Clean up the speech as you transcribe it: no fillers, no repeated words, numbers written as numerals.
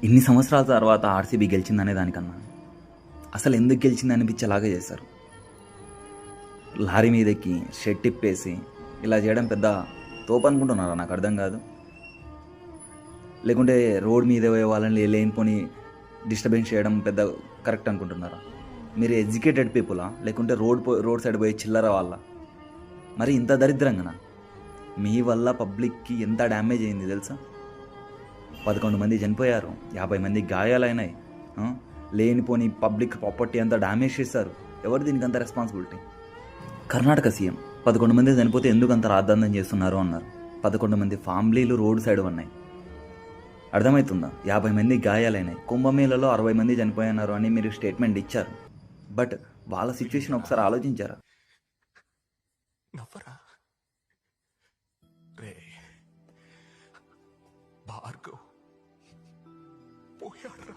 ఇన్ని సంవత్సరాల తర్వాత ఆర్సీబీ గెలిచిందనే దానికన్నా అసలు ఎందుకు గెలిచింది అనిపించేలాగా చేశారు. లారీ మీదెక్కి షెడ్ తిప్పేసి ఇలా చేయడం పెద్ద తోపు అనుకుంటున్నారా? నాకు అర్థం కాదు. లేకుంటే రోడ్ మీద పోయే వాళ్ళని లేనిపోని డిస్టర్బెన్స్ చేయడం పెద్ద కరెక్ట్ అనుకుంటున్నారా? మీరు ఎడ్యుకేటెడ్ పీపులా లేకుంటే రోడ్ సైడ్ పోయి చిల్లర వాళ్ళ? మరి ఇంత దరిద్రంగానా? మీ వల్ల పబ్లిక్కి ఎంత డ్యామేజ్ అయింది తెలుసా? 11 మంది చనిపోయారు, 50 మంది గాయాలైనాయి. లేనిపోని పబ్లిక్ ప్రాపర్టీ అంతా డ్యామేజ్ చేశారు. ఎవరు దీనికి అంత రెస్పాన్సిబిలిటీ? కర్ణాటక సీఎం 11 మంది చనిపోతే ఎందుకు అంత రాద్ధాంతం చేస్తున్నారు అన్నారు. 11 మంది ఫ్యామిలీలు రోడ్డు సైడ్ ఉన్నాయి. అర్థమవుతుందా? 50 మంది గాయాలైనాయి. కుంభమేళలో 60 మంది చనిపోయినారు అని మీరు స్టేట్మెంట్ ఇచ్చారు. బట్ వాళ్ళ సిచ్యువేషన్ ఒకసారి ఆలోచించారా? నవ్వరా రే, భార్గవ్ పోయాడ్రా.